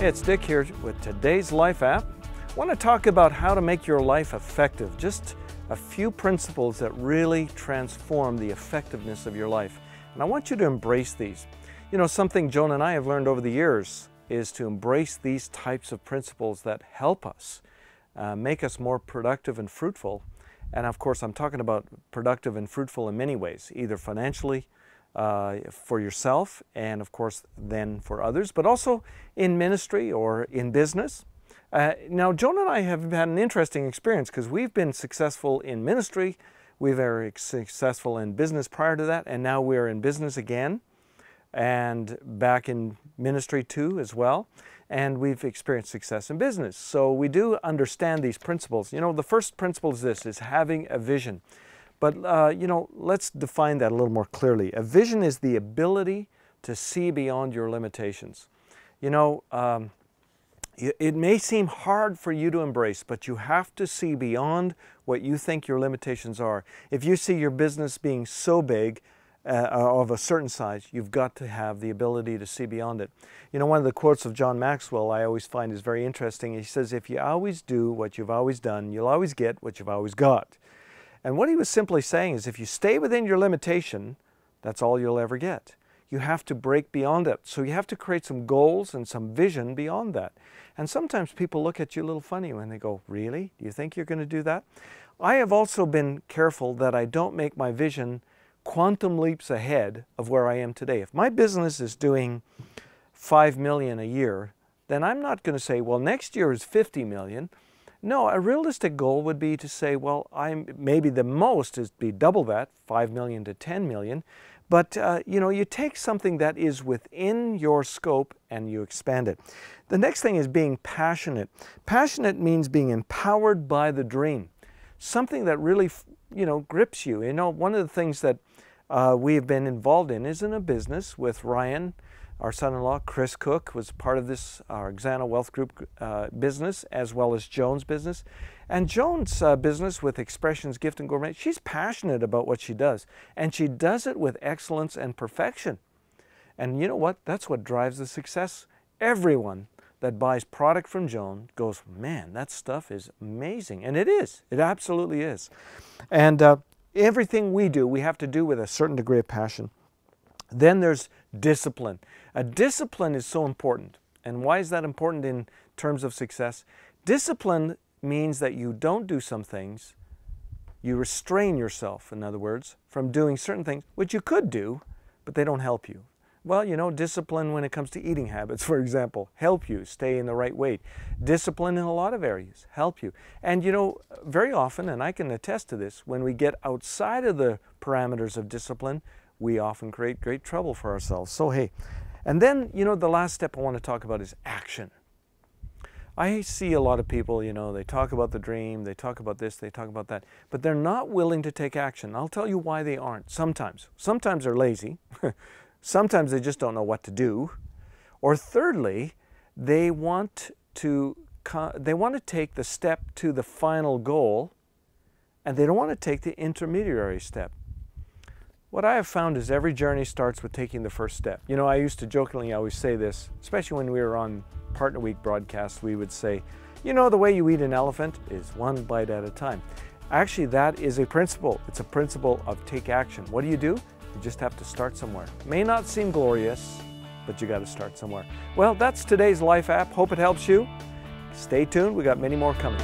Hey, it's Dick here with today's Life app. I want to talk about how to make your life effective. Just a few principles that really transform the effectiveness of your life. And I want you to embrace these. You know, something Joan and I have learned over the years is to embrace these types of principles that help us make us more productive and fruitful. And of course, I'm talking about productive and fruitful in many ways, either financially, for yourself, and of course then for others, but also in ministry or in business. Now, Joan and I have had an interesting experience because we've been successful in ministry, we were very successful in business prior to that, and now we're in business again, and back in ministry too as well, and we've experienced success in business. So we do understand these principles. You know, the first principle is this, is having a vision. But, you know, let's define that a little more clearly. A vision is the ability to see beyond your limitations. You know, it may seem hard for you to embrace, but you have to see beyond what you think your limitations are. If you see your business being so big, of a certain size, you've got to have the ability to see beyond it. You know, one of the quotes of John Maxwell I always find is very interesting. He says, if you always do what you've always done, you'll always get what you've always got. And what he was simply saying is if you stay within your limitation, that's all you'll ever get. You have to break beyond it. So you have to create some goals and some vision beyond that. And sometimes people look at you a little funny when they go, really? Do you think you're going to do that? I have also been careful that I don't make my vision quantum leaps ahead of where I am today. If my business is doing 5 million a year, then I'm not going to say, well, next year is 50 million. No, a realistic goal would be to say, well, maybe the most is be double that, 5 million to 10 million. But, you know, you take something that is within your scope and you expand it. The next thing is being passionate. Passionate means being empowered by the dream. Something that really, you know, grips you. You know, one of the things that we have been involved in is in a business with Ryan. Our son-in-law, Chris Cook, was part of this, our Xana Wealth Group business, as well as Joan's business. And Joan's business with Expressions, Gift and Gourmet, she's passionate about what she does. And she does it with excellence and perfection. And you know what? That's what drives the success. Everyone that buys product from Joan goes, man, that stuff is amazing. And it is. It absolutely is. And everything we do, we have to do with a certain degree of passion. Then there's discipline. A discipline is so important. And why is that important in terms of success? Discipline means that you don't do some things. You restrain yourself, in other words, from doing certain things, which you could do, but they don't help you. Well, you know, discipline when it comes to eating habits, for example, help you stay in the right weight. Discipline in a lot of areas help you. And you know, very often, and I can attest to this, when we get outside of the parameters of discipline, we often create great trouble for ourselves. So hey, and then, you know, the last step I want to talk about is action. I see a lot of people, you know, they talk about the dream, they talk about this, they talk about that, but they're not willing to take action. I'll tell you why they aren't. Sometimes they're lazy. Sometimes they just don't know what to do. Or thirdly, they want to take the step to the final goal, and they don't want to take the intermediary step. What I have found is every journey starts with taking the first step. You know, I used to jokingly always say this, especially when we were on Partner Week broadcasts, we would say, you know, the way you eat an elephant is one bite at a time. Actually, that is a principle. It's a principle of take action. What do? You just have to start somewhere. May not seem glorious, but you got to start somewhere. Well, that's today's Life app. Hope it helps you. Stay tuned. We got many more coming.